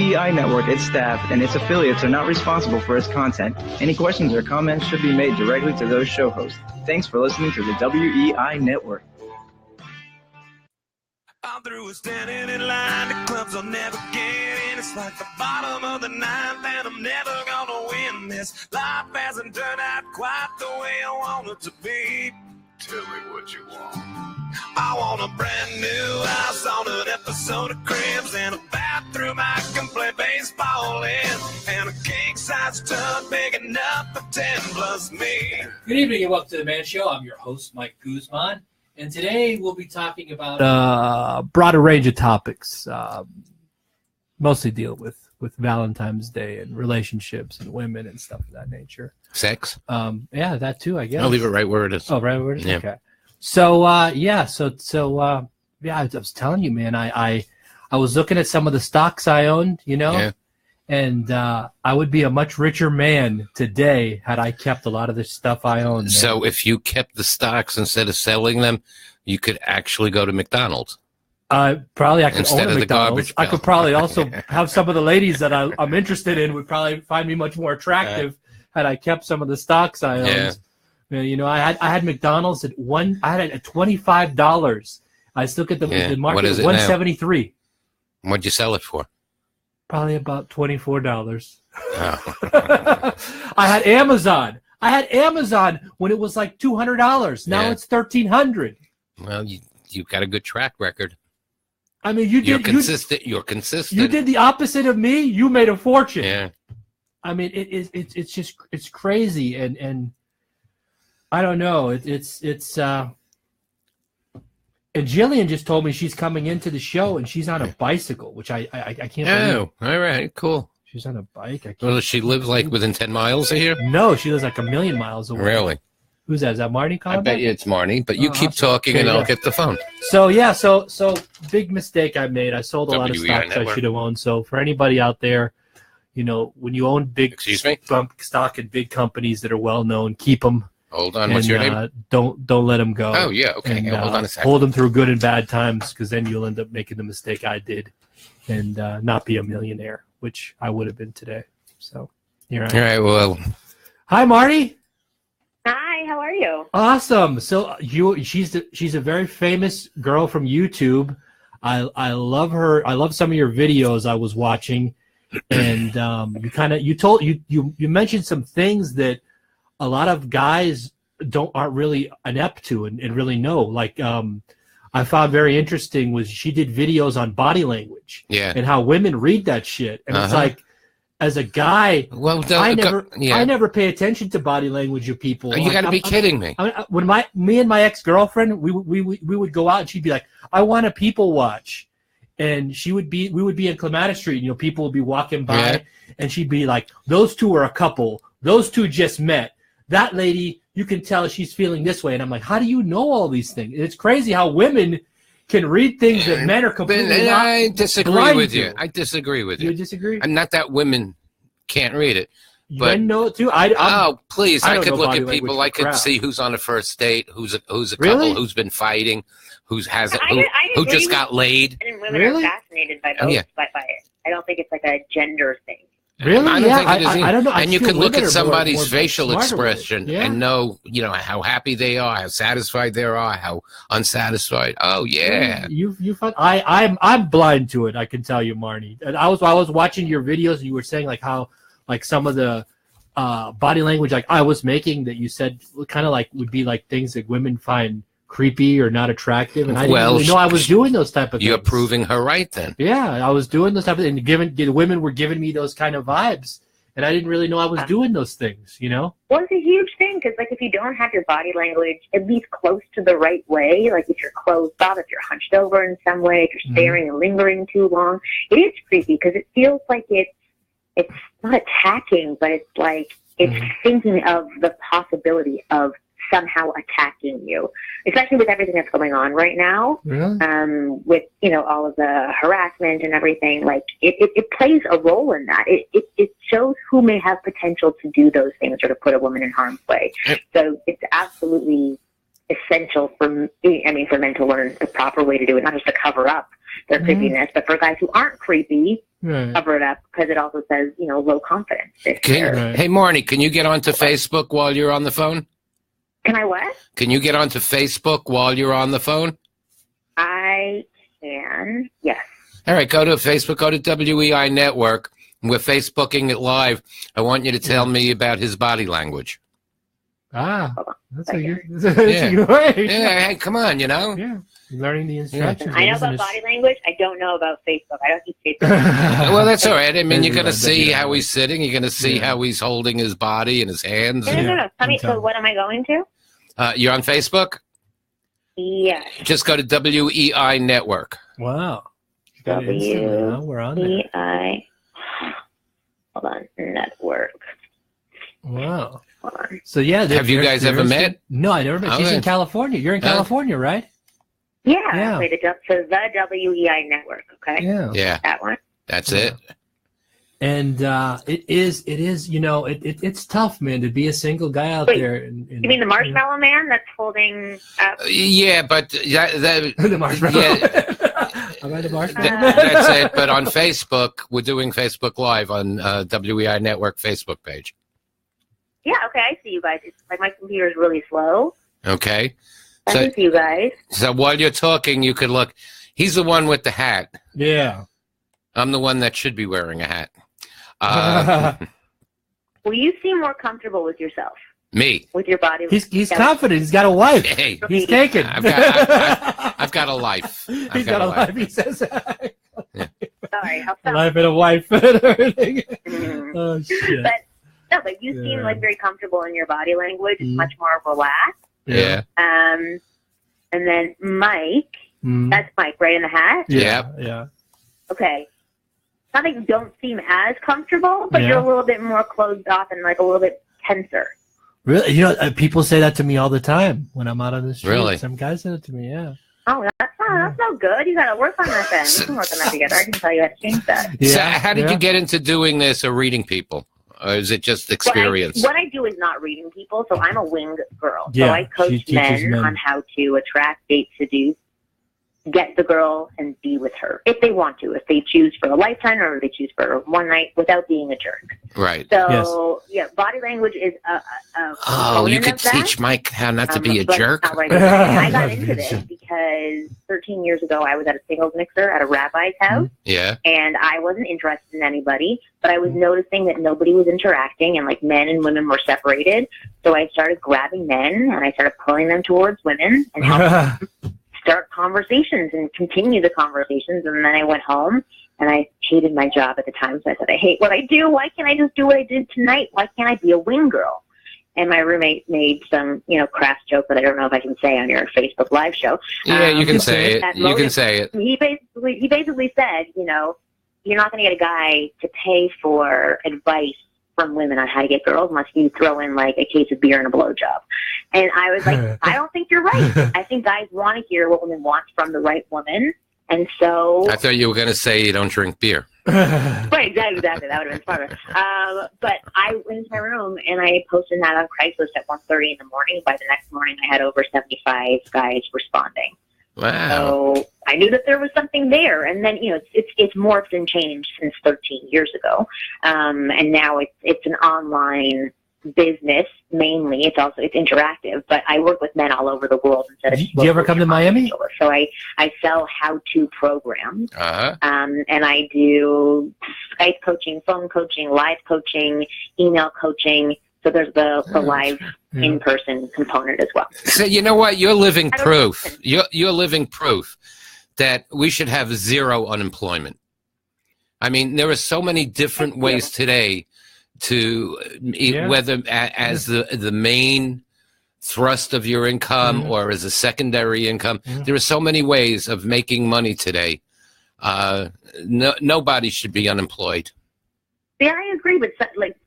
WEI Network, its staff, and its affiliates are not responsible for its content. Any questions or comments should be made directly to those show hosts. Thanks for listening to the WEI Network. I'm through standing in line, the clubs will never get in. It's like the bottom of the ninth, and I'm never gonna win this. Life hasn't turned out quite the way I want it to be. Tell me what you want. I want a brand new house on an episode of Cribs, and a bathroom I can play baseball in, and a king-size tub big enough for 10 plus me. Good evening and welcome to The Man Show. I'm your host, Mike Guzman, and today we'll be talking about a broader range of topics, mostly deal with Valentine's Day and relationships and women and stuff of that nature. Sex? Yeah, that too, I guess. I'll leave it right where it is. Oh, right where it is? Yeah. Okay. So, I was telling you, man, I was looking at some of the stocks I owned, and I would be a much richer man today had I kept a lot of the stuff I own. Man. So if you kept the stocks instead of selling them, you could actually go to McDonald's. Probably I could Instead own a of the McDonald's. garbage I could probably also have some of the ladies that I'm interested in would probably find me much more attractive had I kept some of the stocks I owned. Yeah. I had McDonald's at $25. I still get the market What is at it $173. Now? What'd you sell it for? Probably about $24. Oh. I had Amazon. When it was like $200. Now it's $1,300. Well, you've got a good track record. I mean, You're consistent. You're consistent. You did the opposite of me. You made a fortune. Yeah. I mean, it's crazy, and I don't know. And Jillian just told me she's coming into the show, and she's on a bicycle, which I can't believe. Oh, all right, cool. She's on a bike. Well, does she live like within 10 miles of here? No, she lives like a million miles away. Really? Who's that? Is that Marty calling? I bet you it's Marty, but you keep talking and I'll get the phone. So so big mistake I made. I sold a lot of stocks I should have owned. So for anybody out there, when you own big stock in big companies that are well known, keep them. Hold on, what's your name? Don't let them go. Oh yeah, okay. And, hold on a second. Hold them through good and bad times, because then you'll end up making the mistake I did, and not be a millionaire, which I would have been today. So here I am. All right. Well, hi Marty. Hi, how are you? Awesome. So she's a very famous girl from YouTube. I love her. I love some of your videos I was watching, and you mentioned some things that a lot of guys aren't really inept to and really know. Like I found very interesting was she did videos on body language and how women read that shit, and it's like, as a guy, I never pay attention to body language of people. You got to be kidding me. When me and my ex-girlfriend, we would go out and she'd be like, "I want to people watch," and we would be in Clematis Street. People would be walking by, and she'd be like, "Those two are a couple. Those two just met. That lady, you can tell she's feeling this way." And I'm like, "How do you know all these things?" And it's crazy how women can read things that men are completely not. I disagree with you. I disagree with you. You disagree? I'm not that women can't read it. But, men know it too. Please! I could look at people. I could crap. see who's on a first date, who's a Really? couple, who's been fighting, who just got laid. And women Really? are fascinated by both by it. I don't think it's like a gender thing. Really? I don't think it is either. I don't know. And you can look at somebody's more facial smarter with it. expression Yeah. and know, how happy they are, how satisfied they are, how unsatisfied. Oh yeah. You find I'm blind to it. I can tell you, Marnie. And I was watching your videos, and you were saying like how like some of the body language like I was making that you said kind of like would be like things that women find creepy or not attractive, and I didn't really know I was doing those type of things. You're proving her right then. Yeah, I was doing those type of things, and women were giving me those kind of vibes, and I didn't really know I was doing those things, Well, it's a huge thing, because like if you don't have your body language at least close to the right way, like if you're closed off, if you're hunched over in some way, if you're staring and lingering too long, it is creepy, because it feels like it's not attacking, but it's like it's thinking of the possibility of somehow attacking you, especially with everything that's going on right now. Really? With all of the harassment and everything, like it plays a role in that. It shows who may have potential to do those things or to put a woman in harm's way. So it's absolutely essential for men to learn the proper way to do it, not just to cover up their creepiness, but for guys who aren't creepy Right. cover it up because it also says, low confidence. Hey, Right. Marnie, can you get onto Facebook while you're on the phone? Can I what? Can you get onto Facebook while you're on the phone? I can, yes. All right, go to Facebook, go to WEI Network. We're Facebooking it live. I want you to tell me about his body language. Ah, that's a good Yeah. way. Yeah, hey, come on, Yeah, learning the instructions. I know isn't about it? body language. I don't know about Facebook. I don't use Facebook. Well, that's all right. I mean, you're going to That's see right. how he's sitting. You're going to see Yeah. how he's holding his body and his hands. No. Tell me, Tell so me. what am I going to? You're on Facebook? Yes. Just go to WEI Network. Wow. You got it instantly, huh? We're on there. WEI. Hold on. Network. Wow. Hold on. So yeah, Have you guys ever met? No, I never met. She's Okay. in California. You're in California, right? Yeah. Yeah. Wait, so the WEI Network, okay? Yeah. Yeah, That one? that's it. And it is, it's tough, man, to be a single guy out Wait, there. You mean the Marshmallow Man that's holding up? Yeah, but that The marshmallow. Yeah. Am I the marshmallow? that's it. But on Facebook, we're doing Facebook Live on WEI Network Facebook page. Yeah, okay, I see you guys. It's like my computer is really slow. Okay. I So, see you guys. so while you're talking, you could look. He's the one with the hat. Yeah. I'm the one that should be wearing a hat. Well, you seem more comfortable with yourself, Me. with your body. He's confident. He's got a wife. Hey, He's taken. I've got a life. He's got a life. He says Sorry, how a come? life and a wife and everything. Mhm. Oh shit. But you seem Yeah. like very comfortable in your body language. It's Mhm. much more relaxed. Yeah. And then Mike, Mm. that's Mike, right in the hat. Yeah. Okay. Not that you don't seem as comfortable, but Yeah. you're a little bit more closed off and like a little bit tenser. Really, people say that to me all the time when I'm out on the street. Really? Some guys said it to me. Yeah. Oh, that's no good. You got to work on that then. We can work on that together. I can tell you how to change that. So how did you get into doing this or reading people? Or is it just experience? What I do is not reading people, so I'm a wing girl. Yeah, so I coach she teaches men men. on how to attract, date, seduce, get the girl, and be with her if they want to. If they choose for a lifetime or if they choose for one night without being a jerk. Right. So, yeah, body language is a Oh, you component could of that. teach Mike how not to be a But jerk. not right away. I got into this because 13 years ago I was at a singles mixer at a rabbi's house, Yeah. and I wasn't interested in anybody, but I was noticing that nobody was interacting, and like men and women were separated. So I started grabbing men and I started pulling them towards women and helping start conversations and continue the conversations. And then I went home and I hated my job at the time. So I said, I hate what I do. Why can't I just do what I did tonight? Why can't I be a wing girl? And my roommate made some, crass joke that I don't know if I can say on your Facebook Live show. Yeah, you can say it. that You can motive- say it. He basically said, you're not going to get a guy to pay for advice from women on how to get girls unless you throw in like a case of beer and a blowjob. And I was like, I don't think you're right. I think guys want to hear what women want from the right woman. And so, I thought you were going to say you don't drink beer. right, exactly. That would have been smarter. But I went into my room and I posted that on Craigslist at 1:30 in the morning. By the next morning, I had over 75 guys responding. Wow. So I knew that there was something there, and then it's morphed and changed since 13 years ago, and now it's an online business mainly. It's interactive, but I work with men all over the world instead of. Do you ever come to Miami? So I sell how-to programs, Uh-huh. and I do Skype coaching, phone coaching, live coaching, email coaching. So there's the live in-person component as well. So you know what? You're living proof. You're living proof that we should have zero unemployment. I mean, there are so many different ways today to whether as the main thrust of your income or as a secondary income. There are so many ways of making money today. Nobody should be unemployed. Yeah, I agree, but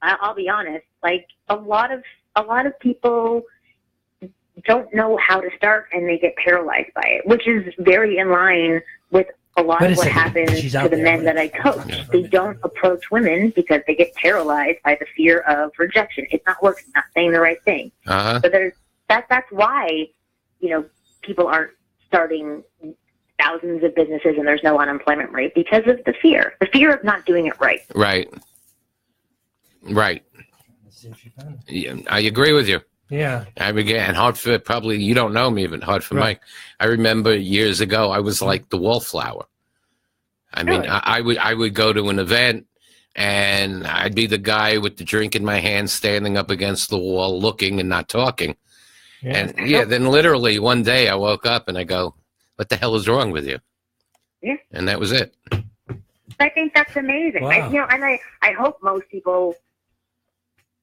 I'll be honest. Like a lot of people don't know how to start, and they get paralyzed by it, which is very in line with a lot of what happens to the men that I coach. They don't approach women because they get paralyzed by the fear of rejection. It's not working, not saying the right thing. Uh-huh. So that's why people aren't starting thousands of businesses and there's no unemployment rate because of the fear of not doing it right. Right. Yeah, I agree with you. Yeah. I began Hartford. Probably you don't know me, but Hartford Mike. I remember years ago, I was like the wallflower. I mean, I would go to an event, and I'd be the guy with the drink in my hand, standing up against the wall, looking and not talking. Yeah. And then literally one day I woke up and I go, "What the hell is wrong with you?" Yeah. And that was it. I think that's amazing. Wow. I hope most people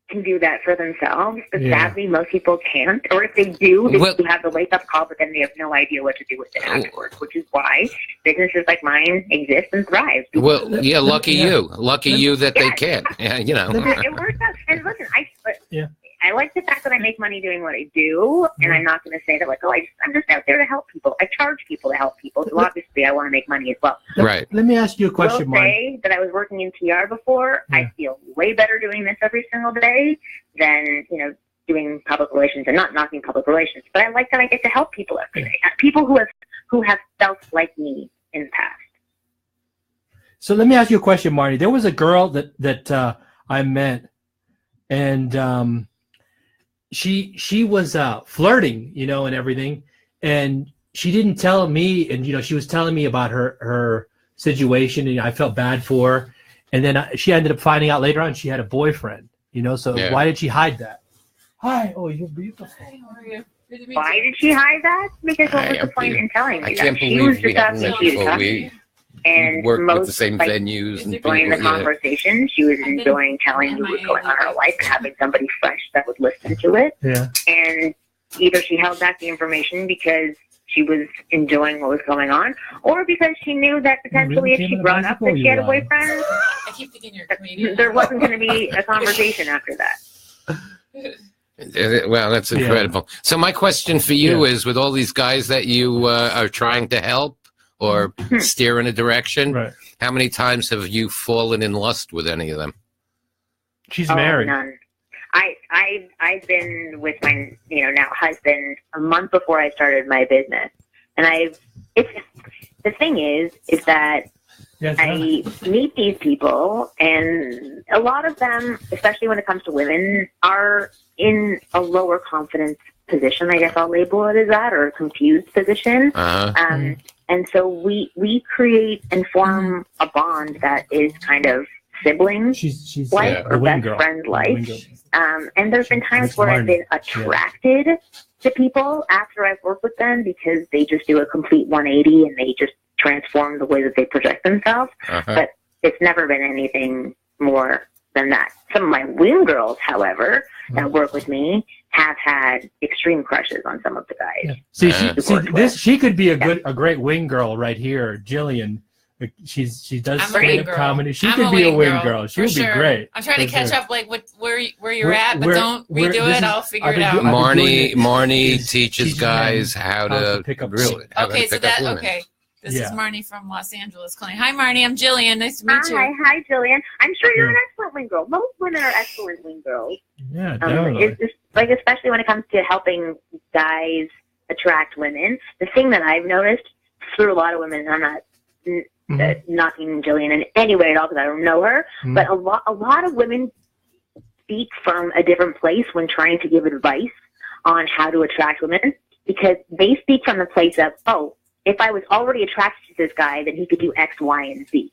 can do that for themselves, but sadly most people can't. Or if they do, they have the wake-up call, but then they have no idea what to do with it afterwards, which is why businesses like mine exist and thrive. Well, yeah, lucky you. Lucky you that they can. Yeah, you know. It works out. And listen, I like the fact that I make money doing what I do, and I'm not going to say that like, I'm just out there to help people. I charge people to help people, so obviously I want to make money as well. Right. Let me ask you a question, I will say that I was working in PR before. Yeah. I feel way better doing this every single day than, doing public relations, and not knocking public relations, but I like that I get to help people every day. People who have felt like me in the past. So let me ask you a question, Marty. There was a girl that I met, and she was flirting, and everything, and she didn't tell me, and she was telling me about her situation, and I felt bad for her, and then she ended up finding out later on she had a boyfriend, so why did she hide that? Hi, oh, you're beautiful. Hi, how are you? Why did she hide that? Because what was the point in telling me that? I can't believe we haven't met before. We worked with the same venues. And enjoying the conversation. She was enjoying telling you what's going on in her life and having somebody fresh that would listen to it. Yeah. And either she held back the information because she was enjoying what was going on, or because she knew that potentially if she brought up that she had a boyfriend, I keep thinking you're a comedian. There wasn't going to be a conversation after that. Well, that's incredible. Yeah. So my question for you is, with all these guys that you are trying to help or steer in a direction, how many times have you fallen in lust with any of them? She's married. None. I've been with my now husband a month before I started my business, and the thing is that I meet these people, and a lot of them, especially when it comes to women, are in a lower confidence position. I guess I'll label it as that, or a confused position. And so we create and form a bond that is kind of sibling life or best friend life. And there's been times where I've been attracted to people after I've worked with them because they just do a complete 180 and they just transform the way that they project themselves. But it's never been anything more than that. Some of my wing girls, however, that work with me have had extreme crushes on some of the guys. She could be a great wing girl right here, Jillian. She does stand-up comedy. She could be a wing girl. She would be great. I'm trying to catch up, like where you're at, but don't redo it. I'll figure it out. Marnie teaches guys how to pick up women. Okay, so that This is Marnie from Los Angeles calling. Hi, Marnie. I'm Jillian. Nice to meet you. Hi, Jillian. I'm sure you're an excellent wing girl. Most women are excellent wing girls. Yeah, definitely. It's just, especially when it comes to helping guys attract women. The thing that I've noticed through a lot of women, I'm not knocking Jillian in any way at all because I don't know her, but a lot of women speak from a different place when trying to give advice on how to attract women, because they speak from the place of, if I was already attracted to this guy, then he could do X, Y, and Z.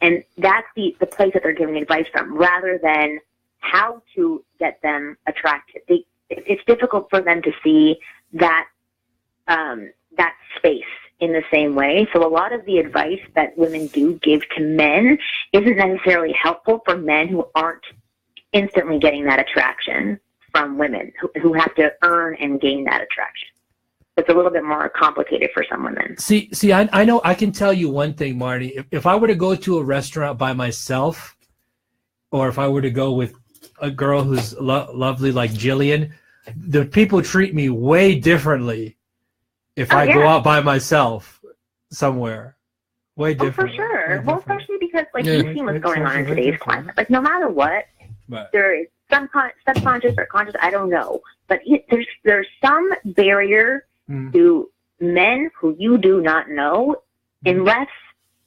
And that's the place that they're giving advice from, rather than how to get them attracted. It's difficult for them to see that space in the same way. So a lot of the advice that women do give to men isn't necessarily helpful for men who aren't instantly getting that attraction from women, who have to earn and gain that attraction. It's a little bit more complicated for some women. See, I know. I can tell you one thing, Marty. If I were to go to a restaurant by myself, or if I were to go with a girl who's lovely like Jillian, the people treat me way differently if I go out by myself somewhere. Way different. For sure. Well, especially because you've seen what's going on in today's climate. Like, no matter what, there is some subconscious or conscious, I don't know, but there's some barrier to men who you do not know unless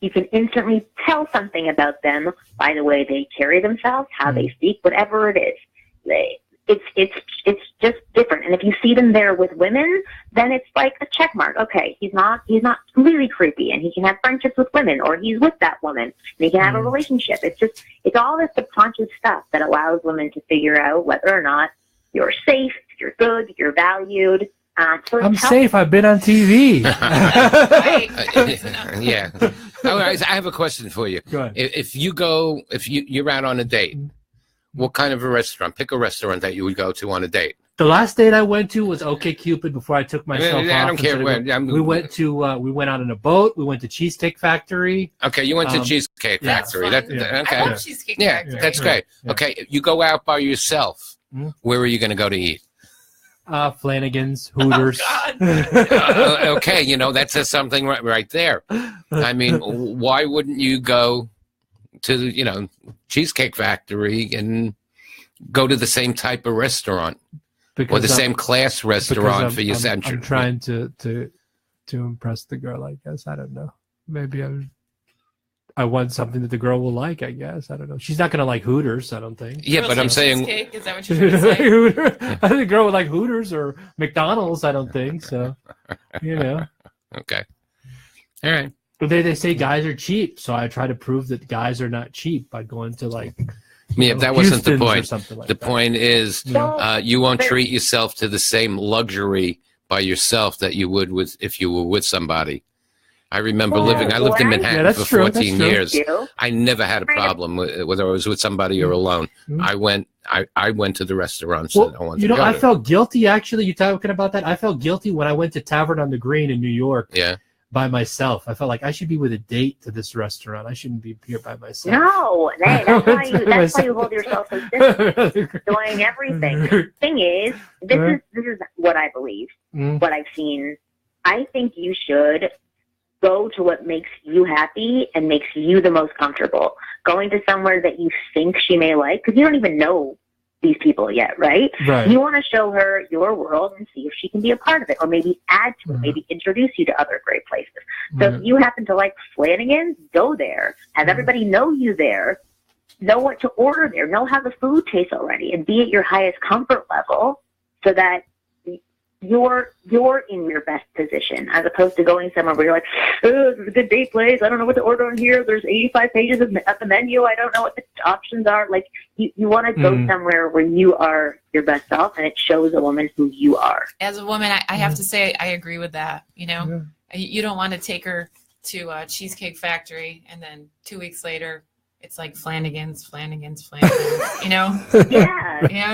you can instantly tell something about them by the way they carry themselves, how they speak, whatever it is. It's just different. And if you see them there with women, then it's like a check mark. Okay, he's not completely creepy, and he can have friendships with women, or he's with that woman, and he can have a relationship. It's all this subconscious stuff that allows women to figure out whether or not you're safe, you're good, you're valued. So I'm safe. I've been on TV. Yeah. All right, I have a question for you. Go ahead. If you're out on a date, what kind of a restaurant? Pick a restaurant that you would go to on a date. The last date I went to was OK-Cupid before I took myself off. I don't care where. We went out on a boat. We went to Cheesecake Factory. Okay, you went to Cheesecake Factory. Okay. I love Cheesecake Factory. That's great. Yeah. Okay, you go out by yourself. Where are you going to go to eat? Flanagan's, Hooters. Oh, God. Okay, that says something right there. I mean, why wouldn't you go to Cheesecake Factory and go to the same type of restaurant or the same class restaurant for your century? I'm trying to impress the girl, I guess. I don't know. Maybe I want something that the girl will like, I guess. I don't know. She's not going to like Hooters, I don't think. Yeah, but I'm saying... Cheesecake? Is that what you're trying to say? Hooters. I think the girl would like Hooters or McDonald's, I don't think. So, Okay. All right. But they say guys are cheap, so I try to prove that guys are not cheap by going to that wasn't the point. The point is you won't treat yourself to the same luxury by yourself that you would if you were with somebody. I remember I lived in Manhattan for 14 years. I never had a problem whether I was with somebody or alone. I went to the restaurants that I wanted to go to. I felt guilty, actually. You talking about that? I felt guilty when I went to Tavern on the Green in New York. Yeah. By myself. I felt like I should be with a date to this restaurant. I shouldn't be here by myself. No, that's why you hold yourself so distant, doing everything. The thing is, this is what I believe, what I've seen. I think you should go to what makes you happy and makes you the most comfortable. Going to somewhere that you think she may like, because you don't even know these people yet, right? You want to show her your world and see if she can be a part of it, or maybe add to it, maybe introduce you to other great places. So if you happen to like Flanagan's, go there. Have everybody know you there. Know what to order there. Know how the food tastes already, and be at your highest comfort level so that you're in your best position, as opposed to going somewhere where you're like, oh, this is a good date place. I don't know what to order on here. There's 85 pages of the menu. I don't know what the options are. Like, you want to go somewhere where you are your best self, and it shows a woman who you are. As a woman, I have to say I agree with that. You don't want to take her to Cheesecake Factory, and then 2 weeks later, it's like Flanagan's. Yeah.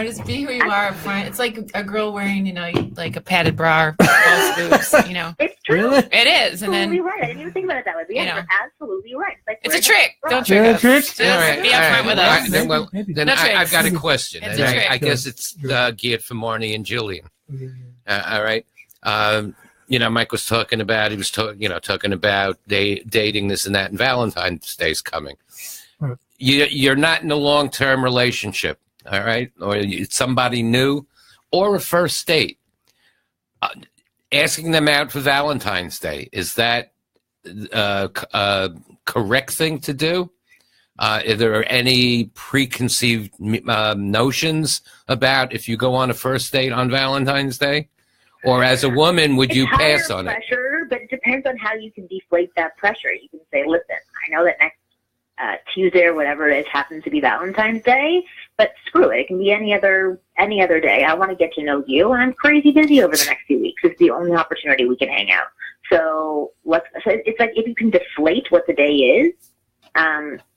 Just be who you are up front. It's like a girl wearing, like a padded bra or false boobs, It's true. Really? It is. And then, right. I didn't even think about it that way. But yeah, you're absolutely right. It's a trick. Don't trick us. Just be upfront with us. Then I've got a question. It's a trick. I guess it's geared for Marnie and Jillian. All right. Mike was talking about, talking about dating, this and that, and Valentine's Day's coming. You're not in a long-term relationship, all right? Or it's somebody new, or a first date. Asking them out for Valentine's Day, is that a correct thing to do? Are there any preconceived notions about if you go on a first date on Valentine's Day? Or as a woman, would you pass on it? But it depends on how you can deflate that pressure. You can say, listen, I know that next Tuesday or whatever it is happens to be Valentine's Day, but screw it. It can be any other day. I want to get to know you, and I'm crazy busy over the next few weeks. It's the only opportunity we can hang out. So it's like, if you can deflate what the day is,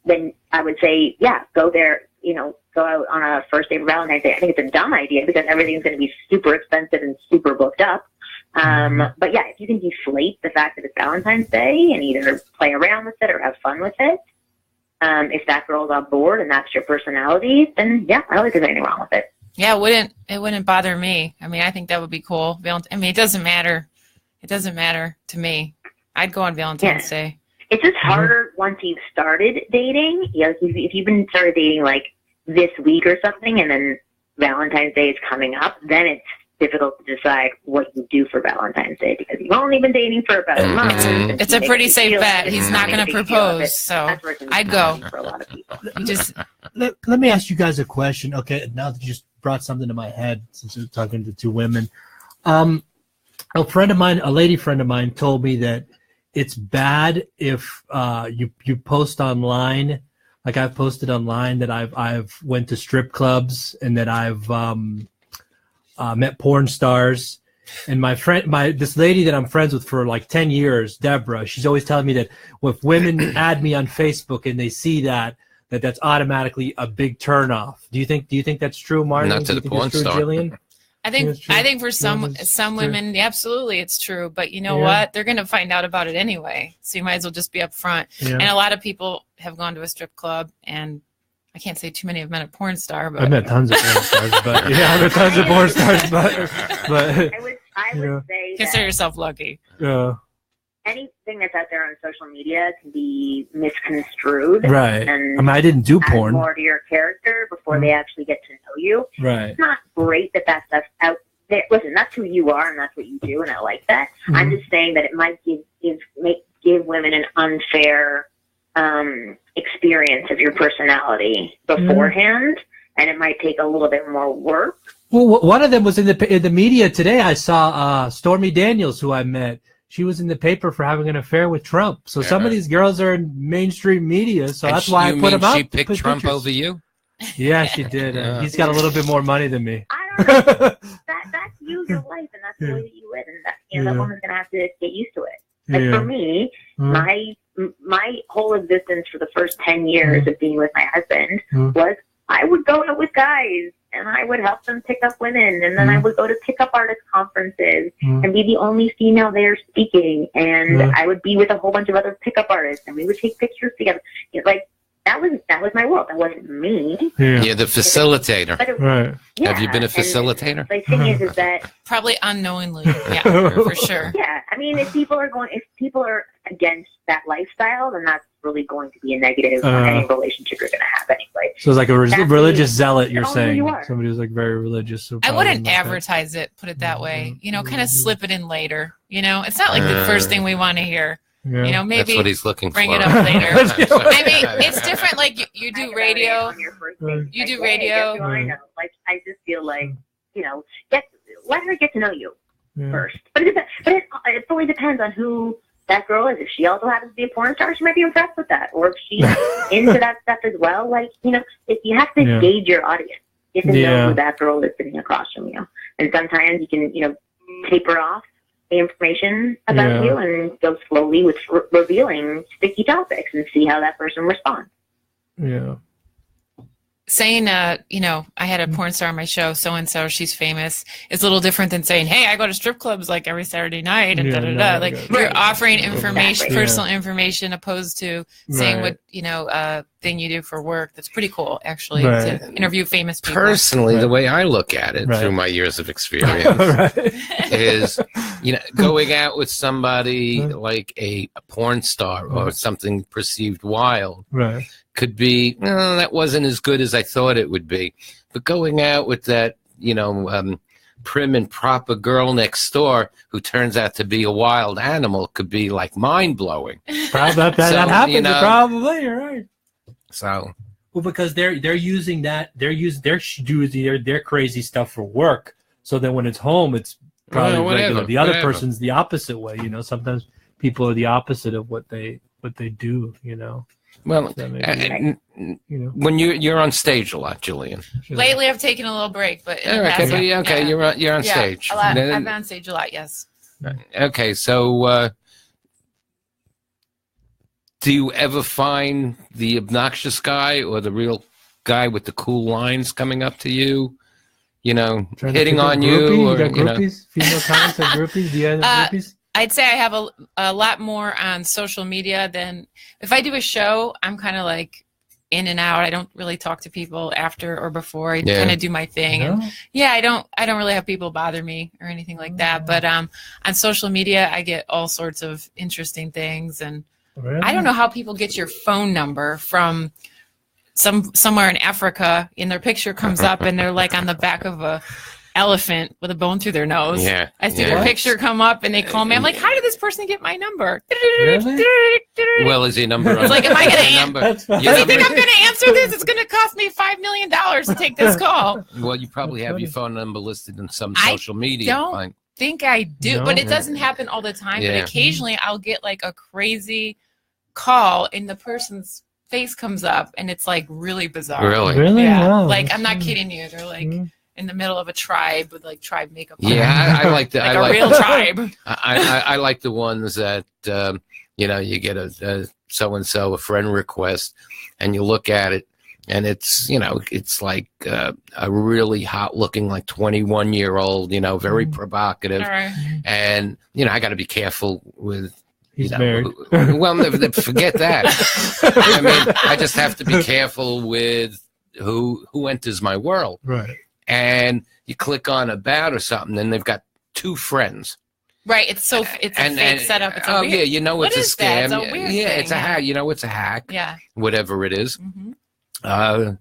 then I would say, yeah, go there, go out on a first date for Valentine's Day. I think it's a dumb idea because everything's going to be super expensive and super booked up. But yeah, if you can deflate the fact that it's Valentine's Day and either play around with it or have fun with it, if that girl's on board and that's your personality, then yeah, I don't think there's anything wrong with it. Yeah, it wouldn't bother me. I mean, I think that would be cool. It doesn't matter. It doesn't matter to me. I'd go on Valentine's Day. It's just harder once you've started dating. If you've been started dating like this week or something, and then Valentine's Day is coming up, then difficult to decide what you do for Valentine's Day because you've only been dating for about a month. and It's a you pretty make safe feel bet. it, He's and not make a going to big deal of it. propose, so That's where it can be I'd go. challenging for a lot of people. Just Let me ask you guys a question. Okay, now that you just brought something to my head since we're talking to two women. A friend of mine, a lady friend of mine, told me that it's bad if you post online. Like I've posted online that I've went to strip clubs and that I've met porn stars. And this lady that I'm friends with for like 10 years, Deborah, she's always telling me that if women add me on Facebook and they see that's automatically a big turnoff. Do you think that's true, Marty? Not to the porn star. Jillian? I think for some women, absolutely, it's true. But you know what? They're going to find out about it anyway. So you might as well just be upfront. Yeah. And a lot of people have gone to a strip club, and I can't say too many have met a porn star. But I've met tons of porn stars, but I've met tons of porn stars, but I would say consider yourself lucky. Yeah. Anything that's out there on social media can be misconstrued. Right. And I didn't do porn. More to your character before they actually get to know you. Right. It's not great that stuff's out there. Listen, that's who you are and that's what you do, and I like that. Mm-hmm. I'm just saying that it might give women an unfair experience of your personality beforehand, and it might take a little bit more work. Well, one of them was in the media today. I saw Stormy Daniels, who I met. She was in the paper for having an affair with Trump. So some of these girls are in mainstream media. So that's why I put them out. She picked Trump over you? Yeah, she did. He's got a little bit more money than me. I don't know. That's you, your life, and that's the way that you live. And that woman's going to have to get used to it. Like for me, my whole existence for the first 10 years of being with my husband was I would go out with guys and I would help them pick up women, and then I would go to pickup artist conferences and be the only female there speaking, and I would be with a whole bunch of other pickup artists, and we would take pictures together. Like that was my world. That wasn't me. Yeah, the facilitator. Right. Yeah, have you been a facilitator? The thing is that probably unknowingly. Yeah, for sure. Yeah, I mean, if people are against that lifestyle, then that's really going to be a negative on any relationship you're going to have anyway. So it's like a religious zealot, you're saying. You Somebody who's like very religious. So I wouldn't advertise it, put it that way. You know, kind of slip it in later. You know, it's not like the first thing we want to hear. Yeah. You know, maybe that's what he's looking bring for. it up later. I mean, it's different. Like you do radio. You do radio. I know. Like I just feel like let her get to know you first. But it fully depends on who that girl is. If she also happens to be a porn star, she might be impressed with that. Or if she's into that stuff as well. Like if you have to gauge your audience. You have to know who that girl is sitting across from you. And sometimes you can taper off the information about you and go slowly with revealing sticky topics and see how that person responds. Yeah. Saying, I had a porn star on my show, so-and-so, she's famous, is a little different than saying, hey, I go to strip clubs like every Saturday night and da-da-da. Like, you're offering information, personal information, opposed to saying what, thing you do for work. That's pretty cool, actually, to interview famous people. Personally, the way I look at it through my years of experience is, going out with somebody like a porn star or something perceived wild. Right. Could be, that wasn't as good as I thought it would be. But going out with that, prim and proper girl next door who turns out to be a wild animal could be like mind-blowing. That happens, probably, you're right. So, well, because they're using that, their crazy stuff for work. So then when it's home, it's probably regular. The other person's the opposite way. Sometimes people are the opposite of what they do. Well, when you're on stage a lot, Jillian. Lately, I've taken a little break, but you're on stage. A lot. I've been on stage a lot. Yes. Okay, so do you ever find the obnoxious guy or the real guy with the cool lines coming up to you? Hitting on you, or groupies? Female comics or groupies? Do you have groupies? I'd say I have a lot more on social media than if I do a show. I'm kind of like in and out. I don't really talk to people after or before. I kind of do my thing. And I don't really have people bother me or anything like that. But on social media, I get all sorts of interesting things. And I don't know how people get your phone number from somewhere in Africa, and their picture comes up and they're like on the back of a elephant with a bone through their nose. Yeah. I see their picture come up and they call me. I'm like, how did this person get my number? Really? Well, is your number? It's like, am I going to That's Does he think I'm going to answer this? It's going to cost me $5 million to take this call. Well, you probably have your phone number listed in some I social media. don't think I do, No. but it doesn't happen all the time. Yeah. But occasionally I'll get like a crazy call and the person's face comes up and it's like really bizarre. Really? Yeah. Wow. Like, I'm not kidding you. They're like in the middle of a tribe with like tribe makeup on. Yeah, I like the like I a like real tribe. I like the ones that you get a so and so a friend request, and you look at it, and it's it's like a really hot looking like 21-year-old, very provocative, All right. and I got to be careful with. He's married. Well, forget that. I mean, I just have to be careful with who enters my world. Right. And you click on about or something, and they've got 2 friends. Right. It's a fake setup. It's a weird, yeah, it's what a is that? scam. It's a weird yeah, thing, it's a hack. It's a hack. Yeah. Whatever it is. Mm-hmm.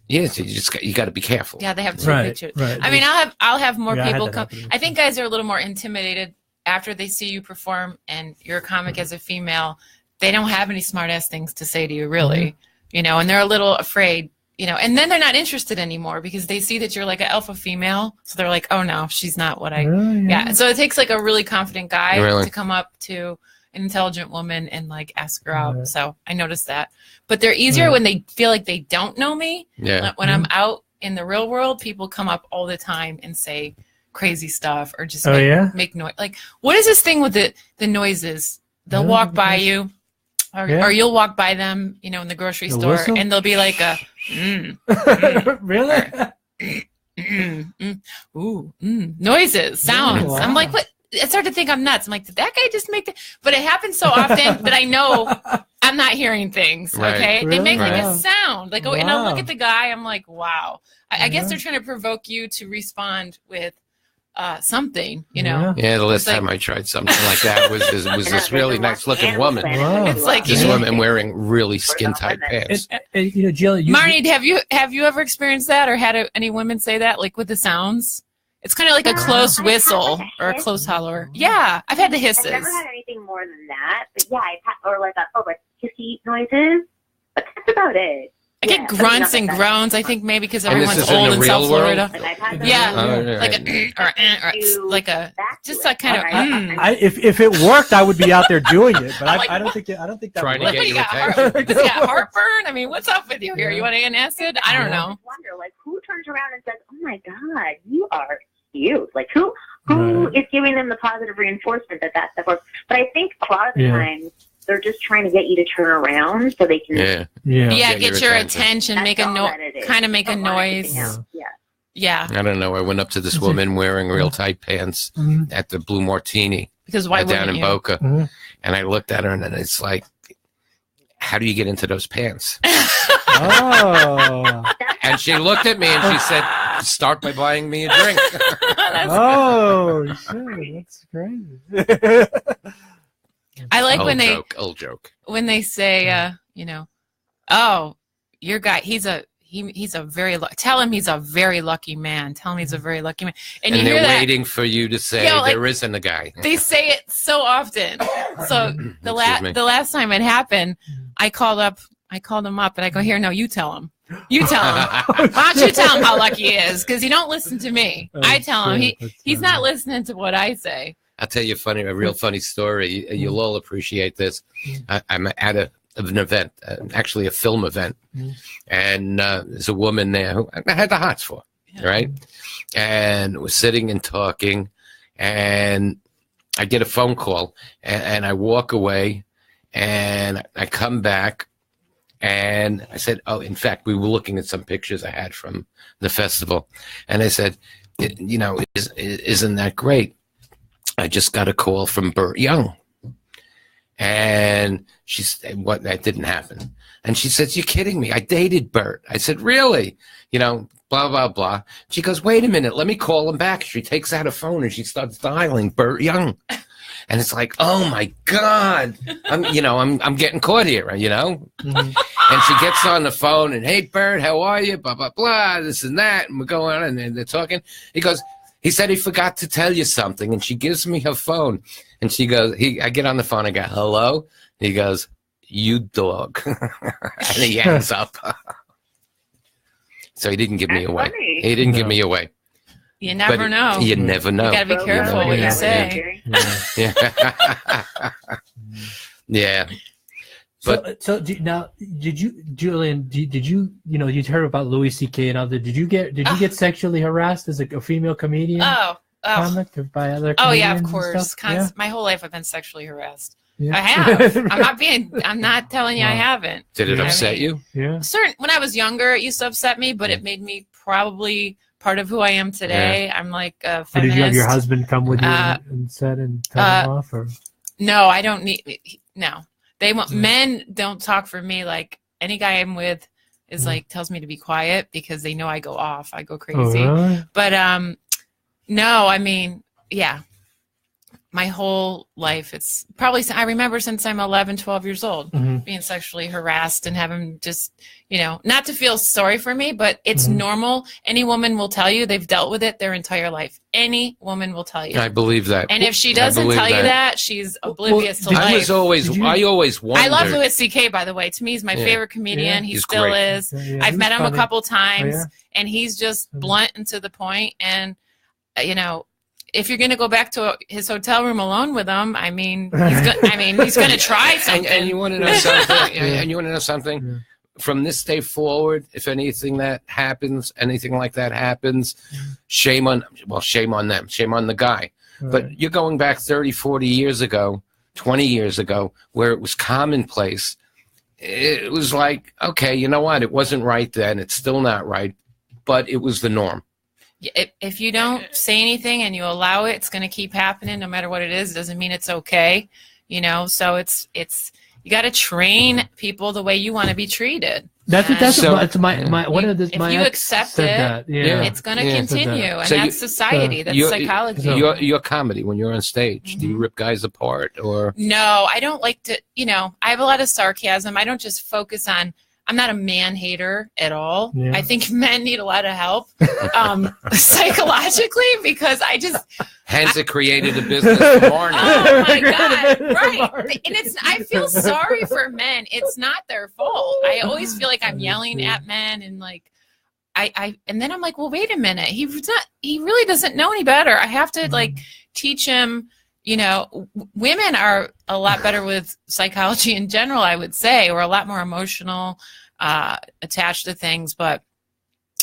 Yeah, so you got to be careful. Yeah, they have 2 pictures. Right. I mean, I'll have more Yeah, I had people that come. happen. I think guys are a little more intimidated after they see you perform, and you're a comic as a female. They don't have any smart ass things to say to you, really. And they're a little afraid. And then they're not interested anymore because they see that you're like an alpha female. So they're like, oh no, she's not what I, yeah. So it takes like a really confident guy to come up to an intelligent woman and like ask her out. So I noticed that, but they're easier when they feel like they don't know me. Yeah. When I'm out in the real world, people come up all the time and say crazy stuff or just make noise. Like, what is this thing with the noises? They'll walk by you. Or you'll walk by them, in the grocery store, whistle? and they'll be like a, Really? noises, sounds. Wow. I'm like, what? I start to think I'm nuts. I'm like, did that guy just make that? But it happens so often that I know I'm not hearing things. Right. Okay, Really? they make like Wow. a sound, like, and I'll look Wow. at the guy. I'm like, wow. I guess they're trying to provoke you to respond with something, Yeah. Yeah, the last It's like- time I tried something like that was this really nice looking woman. Wow. It's like This woman wearing really skin tight pants. And, Jill, Marnie, have you ever experienced that or had any women say that, like with the sounds? It's kind of like a close I've had whistle like a or a hiss. close holler. Yeah, I've had the I've hisses. never had anything more than that, but yeah, I've had, or like hissy noises, but that's about it. I get grunts and groans. I think maybe because And this everyone's is in old the in real South world? Florida. Like I've had Yeah, Oh, like a like a just a kind of. if it worked, I would be out there doing it. But I don't think that Trying to would get work. you got attention. heartburn? I mean, what's up with you here? You want an acid? I don't know. wonder, like, who turns around and says, "Oh my God, you are cute"? Like, who is giving them the positive reinforcement that stuff works? But I think a lot of the times they're just trying to get you to turn around so they can. Yeah, Get get your your attention. attention, make a noise, kind of make a noise. Yeah, I don't know. I went up to this woman wearing real tight pants at the Blue Martini because why down wouldn't in you? Boca, and I looked at her, and then it's like, how do you get into those pants? Oh. And she looked at me and she said, start by buying me a drink. Oh, shit. That's crazy. I like Old joke. when they say, oh, your guy, he's a very tell him he's a very lucky man. Tell him he's a very lucky man. And you hear they're that waiting for you to say there isn't a guy. they say it so often. So the last time it happened, I called him up and I go, here, no, you tell him. You tell him. Why don't you tell him how lucky he is? Because you don't listen to me. I tell him he's not listening to what I say. I'll tell you a real funny story. You'll all appreciate this. I'm at an event, actually a film event, and there's a woman there who I had the hots for, right? And we're sitting and talking, and I get a phone call, and I walk away, and I come back, and I said, oh, in fact, we were looking at some pictures I had from the festival, and I said, isn't that great? I just got a call from Burt Young. And she said, what? That didn't happen. And she says, you're kidding me. I dated Burt. I said, really? Blah, blah, blah. She goes, wait a minute. Let me call him back. She takes out a phone and she starts dialing Burt Young. And it's like, oh my God, I'm getting caught here, Mm-hmm. And she gets on the phone and, hey, Bert, how are you? Blah, blah, blah, this and that. And we're going on and they're talking. He said he forgot to tell you something. And she gives me her phone. And she goes, I get on the phone. I go, hello? And he goes, you dog. And he hangs up. So he didn't give me away. Funny. He didn't give me away. You never know. You never know. You got to be careful what you say. Yeah. Yeah. But Did you, Julian? Did you you'd heard about Louis C.K. and other? Did you get sexually harassed as a female comedian? Comic by other? Oh yeah, of comedians and course. stuff? My whole life I've been sexually harassed. Yeah. I have. I'm not telling you I haven't. did it upset you? Yeah. When I was younger, it used to upset me, but it made me probably part of who I am today. I'm like a feminist. Or did you have your husband come with you and said and cut him off? Or? No, I don't need. No, men don't talk for me. Like any guy I'm with is like tells me to be quiet because they know I go off. I go crazy. Oh, really? But no, I mean, yeah. My whole life, it's probably, I remember since I'm 11, 12 years old, being sexually harassed and having just, not to feel sorry for me, but it's normal. Any woman will tell you they've dealt with it their entire life. Any woman will tell you. I believe that. And if she doesn't tell you that, she's oblivious to life. I always wondered. I love Louis C.K., by the way. To me, he's my favorite comedian. He still great. is. I've met him a couple times, and he's just blunt and to the point. And, if you're going to go back to his hotel room alone with him, I mean, he's going to try something. And you want to know something? And you want to know something? Yeah. From this day forward, if anything like that happens, shame on them, shame on the guy. Right. But you're going back 30, 40 years ago, 20 years ago, where it was commonplace. It was like, okay, you know what? It wasn't right then. It's still not right, but it was the norm. If you don't say anything and you allow it, it's going to keep happening no matter what it is. It doesn't mean it's okay, so it's you got to train people the way you want to be treated. That's my one of the. If you accept it, it's going to continue, and that's society. That's psychology. Your comedy when you're on stage, do you rip guys apart or? No, I don't like to. I have a lot of sarcasm. I don't just focus on. I'm not a man hater at all. Yeah. I think men need a lot of help psychologically because hence it created a business morning. Oh my God. Right. And I feel sorry for men. It's not their fault. I always feel like I'm yelling at men and like and then I'm like, well, wait a minute. He really doesn't know any better. I have to teach him. Women are a lot better with psychology in general, I would say. We're a lot more emotional, attached to things. But,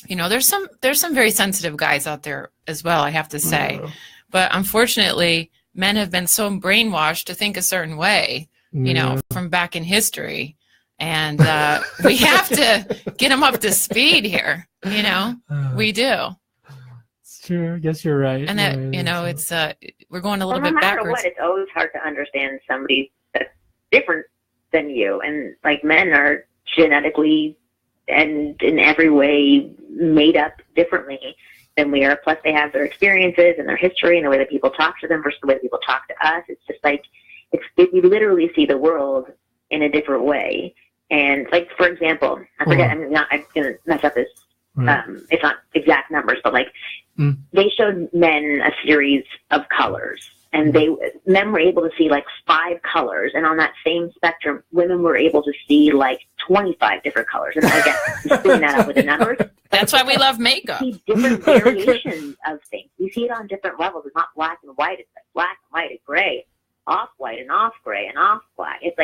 there's some very sensitive guys out there as well, I have to say. But unfortunately, men have been so brainwashed to think a certain way, from back in history. And we have to get them up to speed here, we do. Sure, I guess you're right. And that, it's we're going a little bit backwards. No matter what, it's always hard to understand somebody that's different than you. And like men are genetically and in every way made up differently than we are. Plus they have their experiences and their history and the way that people talk to them versus the way that people talk to us. It's just like, you literally see the world in a different way. And like, for example, I forget, I'm going to mess up this. It's not exact numbers, but they showed men a series of colors, and men were able to see 5 colors, and on that same spectrum, women were able to see 25 different colors. And again, spinning that up with the numbers. That's why we love makeup. We see different variations of things. We see it on different levels. It's not black and white. It's black and white and gray, off white and off gray and off black. It's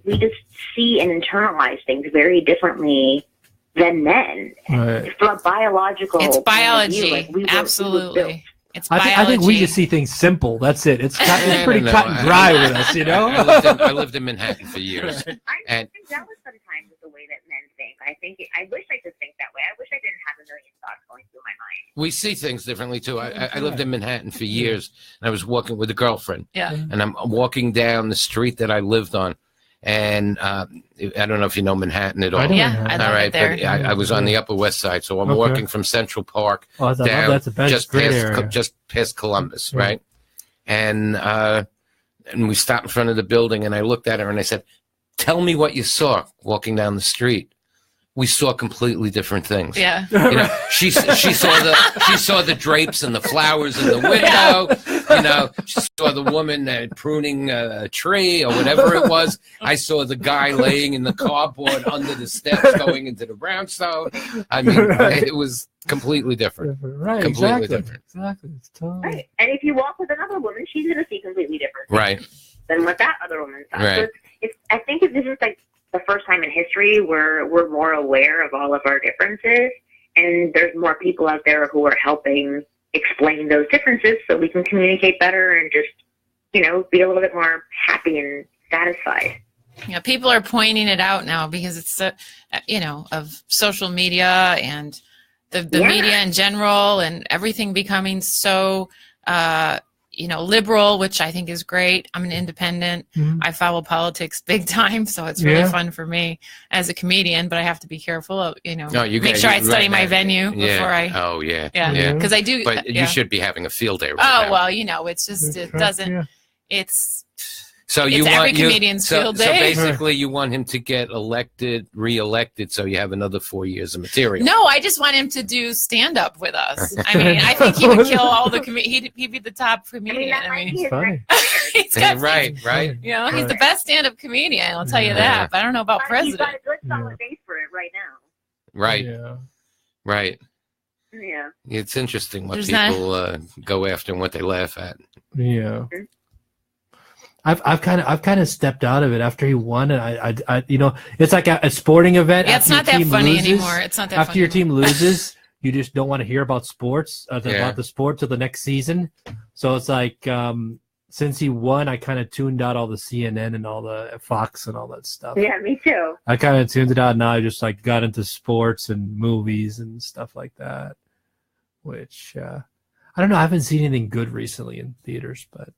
we just see and internalize things very differently than men. Right. From a biological it's biology. View, Absolutely. It's biology. I think we just see things simple. That's it. It's pretty cut and dry with us, I lived in Manhattan for years. I'm jealous sometimes of the way that men think. I wish I could think that way. I wish I didn't have a million thoughts going through my mind. We see things differently too. I lived in Manhattan for years, and I was walking with a girlfriend. Yeah. And I'm walking down the street that I lived on. And I don't know if you know Manhattan at all. I love it there. But I was on the Upper West Side, so I'm walking from Central Park down that's just past Columbus, right? And And we stopped in front of the building, and I looked at her and I said, "Tell me what you saw walking down the street." We saw completely different things. Yeah. You know, she saw the drapes and the flowers in the window. You know, she saw the woman pruning a tree or whatever it was. I saw the guy laying in the cardboard under the steps going into the brownstone. I mean, it was completely different. Right. Completely Exactly. different. Exactly. It's totally. Right. And if you walk with another woman, she's going to see completely different Right. than what that other woman saw. Right. So I think this is like the first time in history where we're more aware of all of our differences, and there's more people out there who are helping explain those differences so we can communicate better and just, you know, be a little bit more happy and satisfied. Yeah, people are pointing it out now because it's, you know, of social media and the media in general and everything becoming so, you know, liberal, which I think is great. I'm an independent. Mm-hmm. I follow politics big time, so it's really fun for me as a comedian. But I have to be careful of, you know, make sure I study my venue before I. Oh yeah. Yeah, because I do. But you should be having a field day. Right Oh now. well, you know, it's just it doesn't. Yeah. It's. So you It's want every comedian's field so day. basically, you want him to get re-elected, so you have another 4 years of material. No, I just want him to do stand up with us. I mean, I think he would kill all the he'd be the top comedian. That might be his funny. next career. he's got right. You know, he's the best stand up comedian. I'll tell you that. But I don't know about He's got president. a good solid base for it right now. Right. Yeah. Right. Yeah. It's interesting what There's people go after and what they laugh at. Yeah. I've kind of stepped out of it after he won, and I you know, it's like a sporting event. Yeah, it's not that funny anymore. It's not that after funny your team anymore. loses, you just don't want to hear about sports about the sport till the next season. So it's like since he won, I kind of tuned out all the CNN and all the Fox and all that stuff. Yeah, me too. I kind of tuned it out. Now I just like got into sports and movies and stuff like that, which I don't know. I haven't seen anything good recently in theaters, but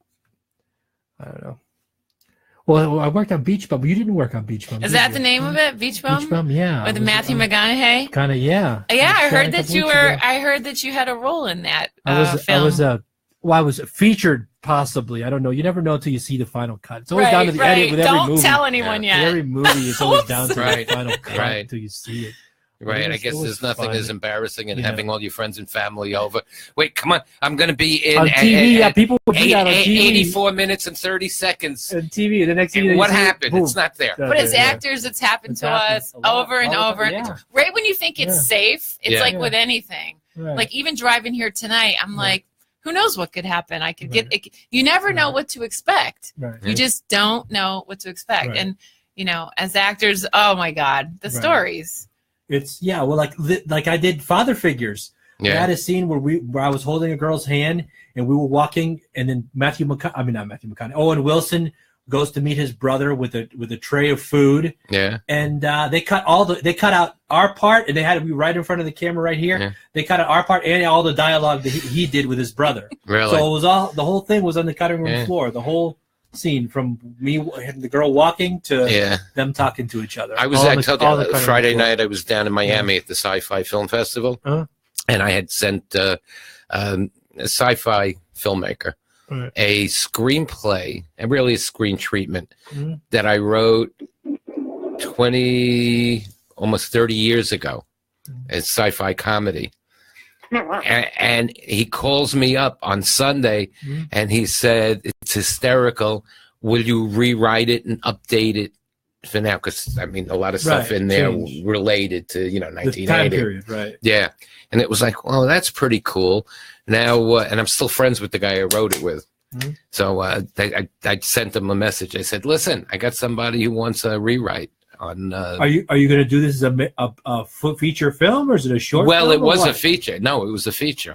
I don't know. Well, I worked on Beach Bum. But you didn't work on Beach Bum. Is did that you? the name of it? Beach Bum? Beach Bum, yeah. With Matthew McConaughey? Kind of, yeah. Yeah, I heard a that couple you weeks were. ago. I heard that you had a role in that I film. was featured possibly. I don't know. You never know until you see the final cut. It's always down to the edit with every Don't movie. tell anyone With yet. every movie, it's always Oops. down to Right. the final cut Right. until you see it. Right. I It guess was there's nothing fun. as embarrassing as Yeah. having all your friends and family over. Wait, come on. I'm going to be in On TV, yeah, people would do that on TV. 84 minutes and 30 seconds. On TV, the next And thing what you see, happened? boom. It's not there. But as Yeah. actors, it's happened It's to happened us a lot. over and All the over. time, yeah. Right when you think it's Yeah. safe, it's Yeah. like Yeah. with anything. Right. Like even driving here tonight, I'm Right. like, who knows what could happen? I could Right. get. You never know Right. what to expect. Right. You just don't know what to expect. Right. And you know, as actors, oh my God, the Right. stories. It's well, like I did Father Figures. I Yeah. had a scene where I was holding a girl's hand and we were walking, and then not Matthew McConaughey. Owen Wilson goes to meet his brother with a tray of food, Yeah. and they cut out our part, and they had to be right in front of the camera right here. Yeah. They cut out our part and all the dialogue that he did with his brother. Really? So it was the whole thing was on the cutting room Yeah. floor. The whole scene from me and the girl walking to Yeah. them talking to each other. I was All I the- told all the you, cutting room Friday floor. night I was down in Miami at the Sci-Fi Film Festival, Uh-huh. and I had sent a sci-fi filmmaker Right. a screenplay, and really a screen treatment Mhm. that I wrote almost 30 years ago. It's sci-fi comedy. Oh, wow. And he calls me up on Sunday, Mhm. and he said, it's hysterical. Will you rewrite it and update it for now? Because, I mean, a lot of stuff Right, in there change. related to, The time 1980. period, right? Yeah. And it was like, well, that's pretty cool. Now, and I'm still friends with the guy I wrote it with. Mhm. So I sent him a message. I said, listen, I got somebody who wants a rewrite on. Are you going to do this as a feature film, or is it a short? Well, film, it or was what? a feature. No, it was a feature.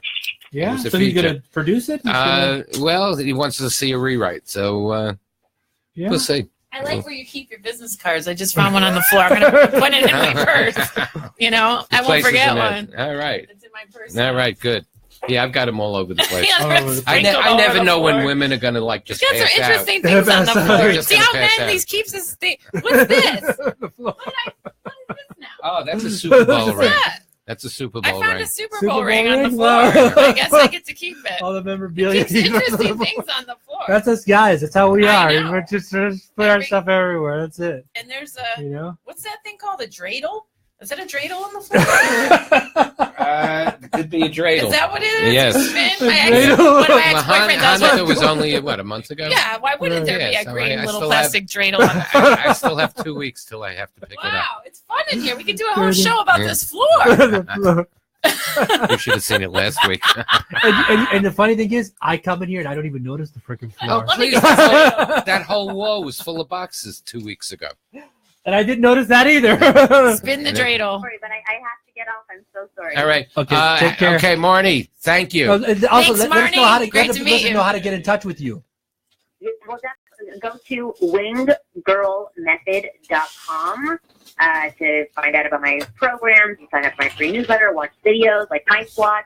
Yeah, it was a so he's feature. going to produce it. He's gonna- Well, he wants to see a rewrite. So yeah. we'll see. I like where you keep your business cards. I just found one on the floor. I'm gonna put it in my purse. You know, I won't Places forget in there. one. All right. It's in my purse. All right. Good. Yeah, I've got them all over the place. Yeah, All they're over the place. sprinkled I all never over the know when floor. women are going to like just He's got some pass out. interesting things on the Pass out. floor. Just See gonna how pass Ben out. these keeps his thing. What's this? The floor. What is this now? Oh, that's a Super Bowl What's ring. that? That's a Super I Bowl found ring. a Super Super Bowl Bowl ring on the ring? floor. Wow. I guess I get to keep it. All the memorabilia. Keeps interesting things on the floor. That's us guys. That's how we I are. know. We're just put our stuff everywhere. That's it. And there's You know. what's that thing called? A dreidel? Is that a dreidel on the floor? It could be a dreidel. Is that what it is? Yes. Spin? A My dreidel. one of my Well, ex-boyfriends has Hanukkah one. was only, what, a month ago? Yeah, why wouldn't there be Yeah, a so green I little still plastic dreidel on there? I still have 2 weeks till I have to pick it up. Wow, it's fun in here. We could do a whole show about Yeah. this floor. You should have seen it last week. and the funny thing is, I come in here and I don't even notice the freaking floor. Let me Please, get this that whole wall was full of boxes 2 weeks ago. And I didn't notice that either. Spin the dreidel. Sorry, but I have to get off. I'm so sorry. All right. Okay, take care. Okay, Marnie, thank you. Also, let us know Marnie. how to Great let to the meet listeners you. know how to get in touch with you. Well, go to wingedgirlmethod.com to find out about my programs, sign up for my free newsletter, watch videos like Nice Watch.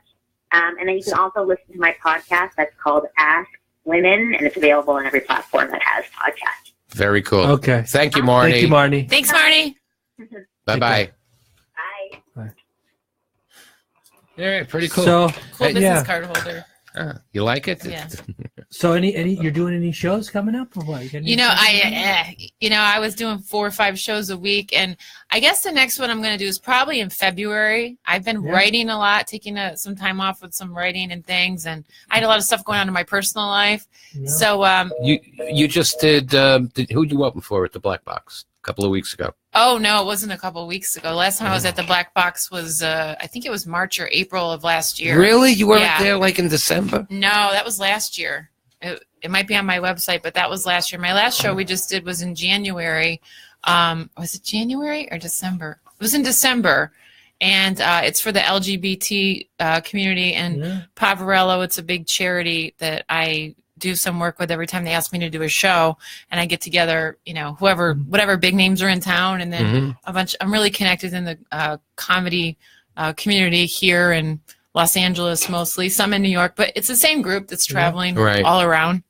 And then you can also listen to my podcast that's called Ask Women, and it's available on every platform that has podcasts. Very cool. Okay. Thank you, Marnie. Thank you, Marnie. Thanks, Marnie. Bye-bye. Bye. Yeah, pretty cool. So, Cool business yeah. card holder. You like it? Yeah. So any you're doing any shows coming up or what? You know, I was doing 4 or 5 shows a week, and I guess the next one I'm going to do is probably in February. I've been writing a lot, taking some time off with some writing and things, and I had a lot of stuff going on in my personal life. Yeah. So, You just did who'd you open for at the Black Box a couple of weeks ago? oh no, it wasn't a couple of weeks ago. Last time I was at the Black Box was I think it was March or April of last year. Really? You weren't Yeah. there like in December? No, that was last year. It might be on my website, but that was last year. My last show we just did was in January. Was it January or December? It was in December. And it's for the LGBT community in Poverello. It's a big charity that I do some work with every time they ask me to do a show. And I get together, you know, whatever big names are in town. And then I'm really connected in the comedy community here in Los Angeles mostly, some in New York, but it's the same group that's traveling all around.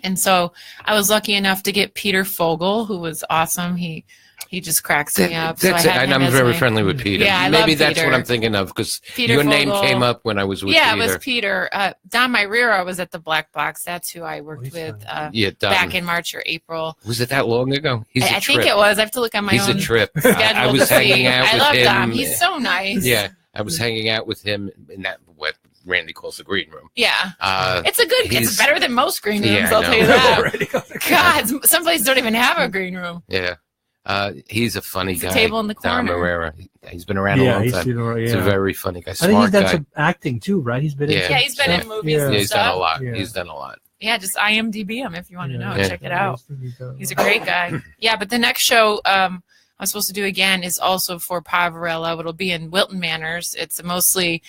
And so I was lucky enough to get Peter Fogel, who was awesome. He just cracks me up. That's so it. And I'm very friendly with Peter. Yeah, I Maybe love that's Peter. what I'm thinking of, because Peter your name Fogel. came up when I was with Yeah, Peter. it was Peter. Don Myrera was at the Black Box. That's who I worked with Yeah, Don. back in March or April. Was it that long ago? He's a I trip. think it was. I have to look on my He's own a trip. schedule I was to see. hanging out I with love him. Dom. He's so nice. Yeah, I was hanging out with him in that what Randy calls the green room. Yeah. It's It's better than most green rooms, Yeah, I I'll know. tell you that. God, some places don't even have a green room. Yeah. He's a funny It's a guy. table in the Don corner. Myrera. He's been around a long time. He's a very funny guy. I think he's Smart done guy. some acting too, right? He's been in Yeah, he's been in movies and He's done stuff. a lot. Yeah. He's done a lot. Yeah, just IMDb him if you want to know. Yeah. Check it out. He's a great guy. Yeah, but the next show I'm supposed to do again is also for Poverello. It'll be in Wilton Manors. It's a mostly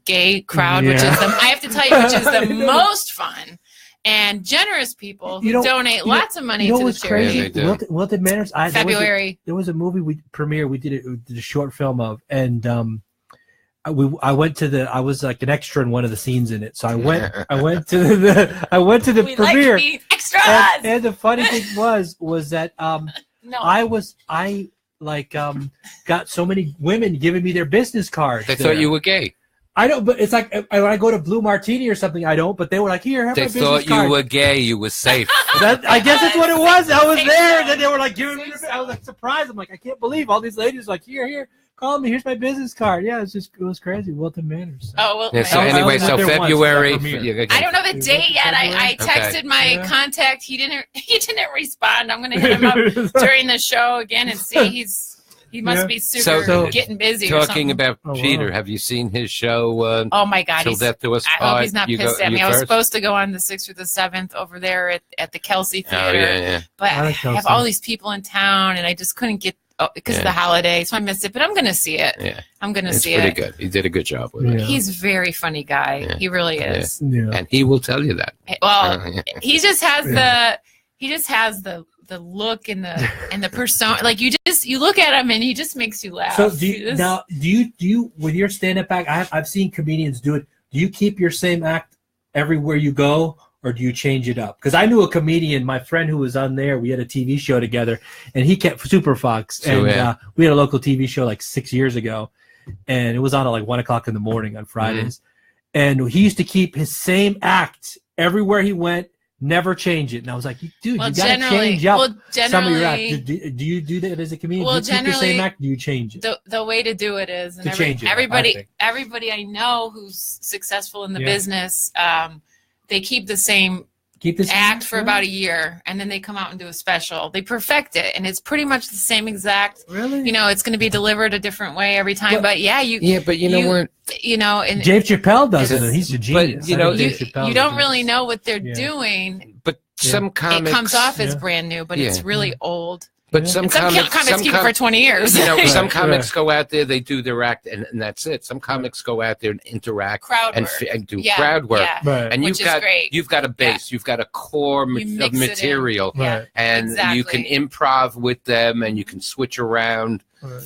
gay crowd, which is I have to tell you, which is the most fun and generous people who donate lots of money to the charity. Crazy? Wilton Manors. February. There was a movie we did a short film of, and I was like an extra in one of the scenes in it. So I went to the We premiere. like the extras. And the funny thing was that I got so many women giving me their business cards. They thought you were gay. I don't, but it's like when I go to Blue Martini or something, I don't. But they were like, "Here, have my They business thought card." you were gay. You were safe. I guess that's what it was. I was there, and then they were like giving me. I was like surprised. I'm like, I can't believe all these ladies like, here, call me. Here's my business card. Yeah, it was crazy. Wilton Manors. So. Oh, Wilton Yeah, so Manors. anyway, I was so there once, February. I don't know the date yet. I texted my contact. He didn't respond. I'm going to hit him up during the show again and see he must be super getting busy. Talking about wow. Peter, have you seen his show? Oh my God! Till Death Do Us I Part? hope he's not You pissed go- at me. you I was first? supposed to go on the 6th or the 7th over there at the Kelsey Theater, yeah. but I I like have Kelsey. all these people in town, and I just couldn't get because of the holiday, so I missed it. But I'm going to see it. Yeah, I'm going to it's see pretty it. good. He did a good job with it, He's a very funny guy. Yeah. He really is. Yeah. and he will tell you that. Well, Yeah. he just has the look and the persona. Like you look at him and he just makes you laugh. So do you with your stand-up act? I've seen comedians do it. Do you keep your same act everywhere you go, or do you change it up? Because I knew a comedian, my friend who was on there. We had a TV show together, and he kept Super Fox, and we had a local TV show like 6 years ago, and it was on at like 1 o'clock in the morning on Fridays. And he used to keep his same act everywhere he went, never change it. And I was like, dude, you got to change up some of your act. Do you do that as a comedian? Well, do you keep the same act? Do you change it? The way to do it is, and everybody I know who's successful in the business, they keep the same act for about a year, and then they come out and do a special. They perfect it, and it's pretty much the same exact. Really? You know, it's going to be delivered a different way every time. But and Dave Chappelle does it, and he's a genius. But you don't really know what they're doing. But some comics, it comes off as brand new, but it's really old. But some comics keep it for 20 years. Some comics go out there, they do their act, and that's it. Some comics go out there and interact and do crowd work. Yeah. And you've got a base, you've got a core of material, and you can improv with them, and you can switch around.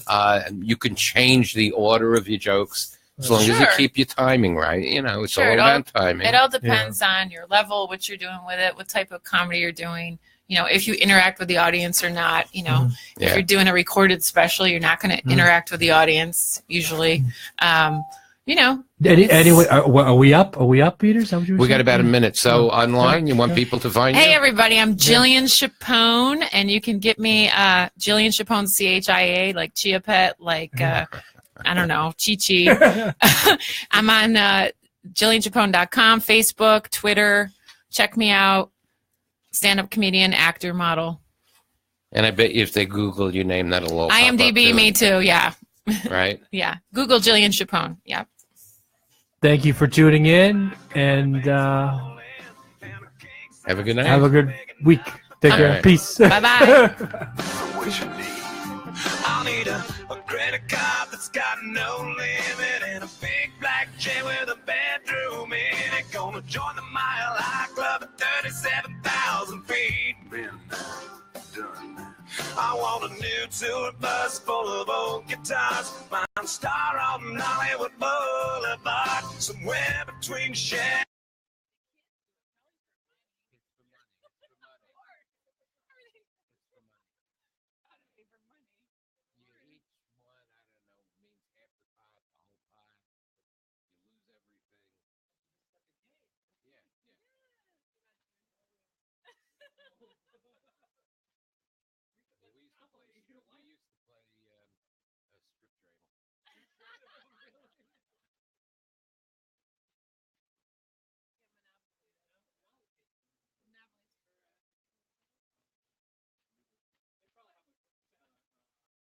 And you can change the order of your jokes as long as you keep your timing right. It's all about timing. It all depends on your level, what you're doing with it, what type of comedy you're doing. If you interact with the audience or not, if you're doing a recorded special, you're not going to interact with the audience usually. Anyway, are we up? Are we up, Peter? We got about a minute. So online, you want people to find you? Hey, everybody. I'm Jillian Chapone, and you can get me Jillian Chapone, CIA, like Chia Pet, like, I don't know, Chi-Chi. I'm on JillianChapone.com, Facebook, Twitter. Check me out. Stand-up comedian, actor, model. And I bet you if they Google your name, that'll all pop IMDb, up me too, yeah. Right? Yeah. Google Jillian Chapone, yeah. Thank you for tuning in, and have a good night. Have a good week. Take care. Right. Peace. Bye-bye. I'll need a credit card that's got no limit and a big black chair with a bedroom in it. Gonna join the Mile High Club at 37,000 feet. Been done. I want a new tour bus full of old guitars. Mine star on Hollywood Boulevard, somewhere between Shaq